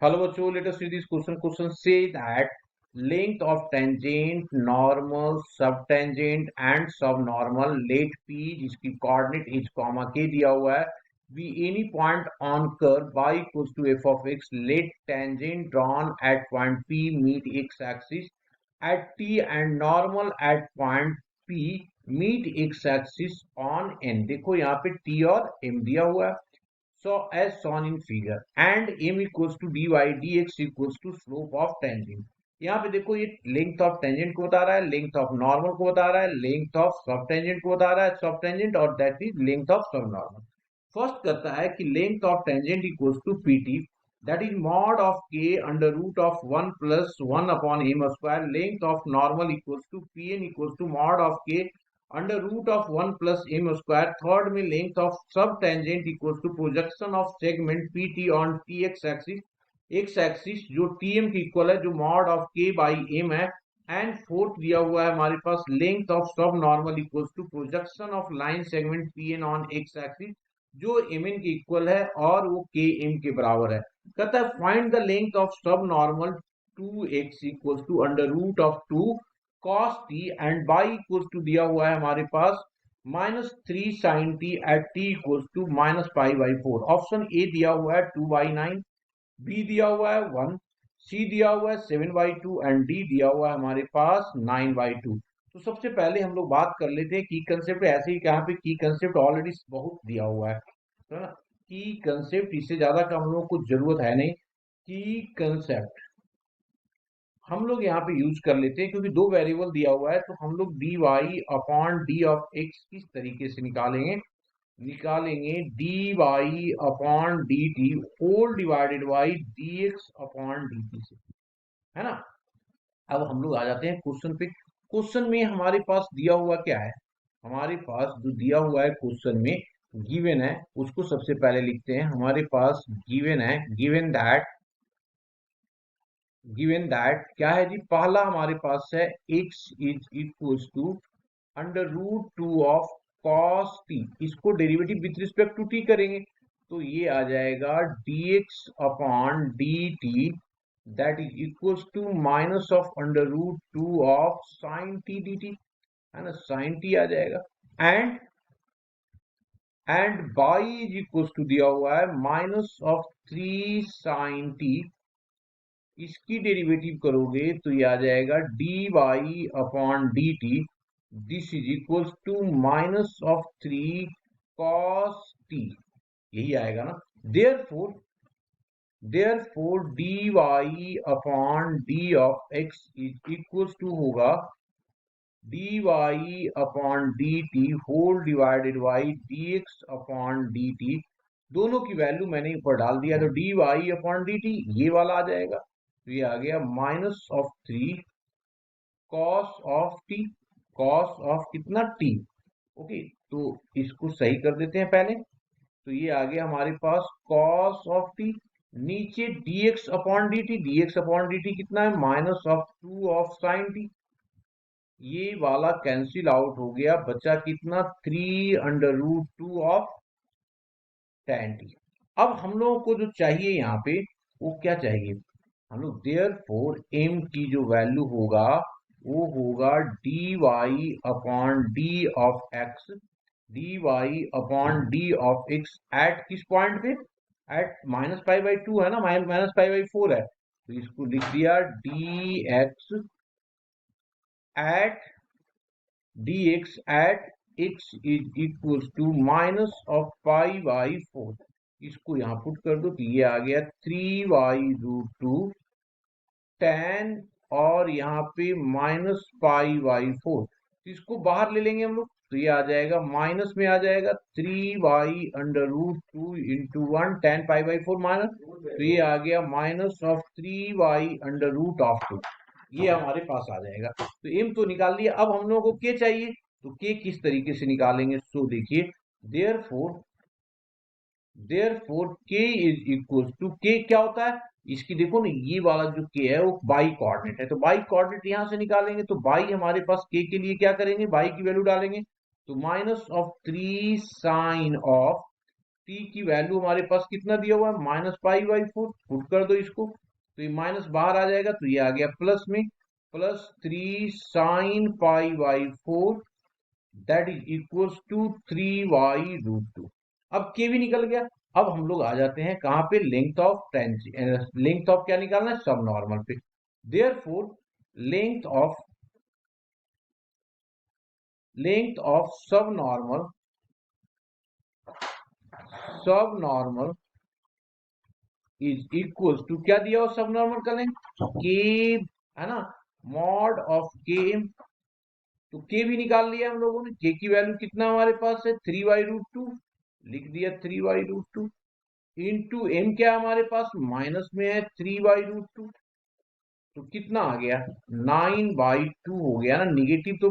Hello बच्चों, let us see this question. Question say that length of tangent, normal, subtangent and subnormal let P जिसकी coordinate h, k दिया हुआ है be any point on curve y equals to f of x. Let tangent drawn at point P meet x axis at t and normal at point P meet x axis on n. देखो यहाँ पे t और m दिया हुआ है. So as shown in figure and m equals to dy dx equals to slope of tangent. यहाँ पे देखो ये लेंथ ऑफ टेंजेंट को बता रहा है, लेंथ ऑफ नॉर्मल को बता रहा है, लेंथ ऑफ सब टेंजेंट को बता रहा है, सब टेंजेंट और दैट इज लेंथ ऑफ सब नॉर्मल. फर्स्ट करता है कि length of tangent equals to pt that is mod of k under root of 1 plus 1 upon m square. Length of normal equals to pn equals to mod of k under root of 1 plus m square. Third में length of sub tangent equals to projection of segment P T on T x axis, x axis जो T M की equal है, जो mod of k by m है. And fourth दिया हुआ है हमारे पास लेंथ ऑफ सब normal equals to projection of line segment P N on x axis जो एम एन की इक्वल है और वो के एम के बराबर है. कहता है फाइंड द लेंथ ऑफ सब normal 2x equals to under root of 2 cos t and y equals to दिया हुआ है हमारे पास -3 sin t at t equals to -π/4. Option A दिया हुआ है 2/9, बी दिया हुआ है 1, सी दिया हुआ है 7/2 एंड डी दिया हुआ है हमारे पास 9/2. तो सबसे पहले हम लोग बात कर लेते हैं की कंसेप्ट. ऐसे ही यहाँ पे की कंसेप्ट ऑलरेडी बहुत दिया हुआ है ना. की कंसेप्ट इससे ज्यादा का हम लोग को जरूरत है नहीं. की कंसेप्ट हम लोग यहाँ पे यूज कर लेते हैं क्योंकि दो वेरिएबल दिया हुआ है, तो हम लोग dy upon d of x किस तरीके से निकालेंगे dy upon d t whole divided by d x upon d t से, है ना. अब हम लोग आ जाते हैं क्वेश्चन पे. क्वेश्चन में हमारे पास दिया हुआ क्या है, हमारे पास जो दिया हुआ है क्वेश्चन में गिवन है उसको सबसे पहले लिखते हैं. हमारे पास गिवन है, गिवन दैट क्या है जी. पहला हमारे पास है x is equals to under root 2 of cos t. इसको derivative with respect to t करेंगे तो ये आ जाएगा dx upon dt that is equals to minus of under root 2 of sin t dt, है ना. sin t आ जाएगा and y is equals to दिया हुआ है माइनस ऑफ 3 sin t. इसकी डेरिवेटिव करोगे तो ये आ जाएगा dy upon dt this is equals to minus of 3 cos t. यही आएगा ना. Therefore dy upon d of x is equals to होगा dy upon dt whole divided by dx upon dt. दोनों की वैल्यू मैंने ऊपर डाल दिया तो dy अपॉन dt ये वाला आ जाएगा. तो ये आ गया minus of 3 cos of T, cos of कितना टी. ओके, तो इसको सही कर देते हैं पहले. तो ये आ गया हमारे पास कॉस ऑफ टी. नीचे dx upon dt, dx upon dt कितना है minus of 2 of sine t. ये वाला कैंसिल आउट हो गया, बचा कितना 3 under root 2 of tan t. अब हम लोगों को जो चाहिए यहाँ पे वो क्या चाहिए, हम लोग देयरफॉर m की जो वैल्यू होगा वो होगा dy upon d of x, dy upon d of x at किस पॉइंट पे, एट -π/2 है ना, -π/4 है. तो इसको लिख दिया dx at x is equals to minus of π/4. इसको यहाँ पुट कर दो तो ये आ गया 3y√2 tan और यहाँ पे -π/4. इसको बाहर ले लेंगे हम लोग तो ये आ जाएगा माइनस में आ जाएगा 3y√2 इंटू 1 tan π/4 माइनस. तो ये आ गया माइनस ऑफ 3y√2. ये हमारे पास आ जाएगा. तो m तो निकाल लिया. अब हम लोगों को k चाहिए तो k किस तरीके से निकालेंगे. सो देखिए therefore k is equals to, k क्या होता है इसकी देखो ना, ये वाला जो k है वो बाई कोऑर्डिनेट है. तो बाई कोऑर्डिनेट यहां से निकालेंगे तो बाई हमारे पास k के लिए क्या करेंगे, बाई की वैल्यू डालेंगे तो minus of 3 sine of t की वैल्यू हमारे पास कितना दिया हुआ है, -π/4, पुट कर दो इसको, तो ये माइनस बाहर आ जाएगा, तो ये आ गया प्लस में, +3 sin π/4 that is equals to 3y√2। अब के भी निकल गया। अब हम लोग आ जाते हैं कहाँ पे, length of tangent, length of क्या निकालना है, सब नॉर्मल पे। देयरफॉर लेंथ ऑफ सब नॉर्मल इज इक्वल्स टू, क्या दिया हो सब नॉर्मल का लेंथ, के, है ना, मॉड ऑफ के। तो के भी निकाल लिया हम लोगों ने, के की वैल्यू कितना हमारे पास है, 3y√2, लिख दिया 3y√2, इंटू एम क्या हमारे पास माइनस में है 3y√2, तो कितना आ गया 9/2 हो गया ना, निगेटिव तो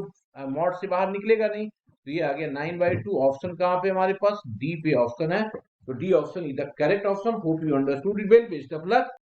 मॉड से बाहर निकलेगा नहीं, तो ये आ गया 9/2। ऑप्शन कहाँ पे हमारे पास, डी पे ऑप्शन है, तो D option is the correct option. Hope you understood it well, best of luck.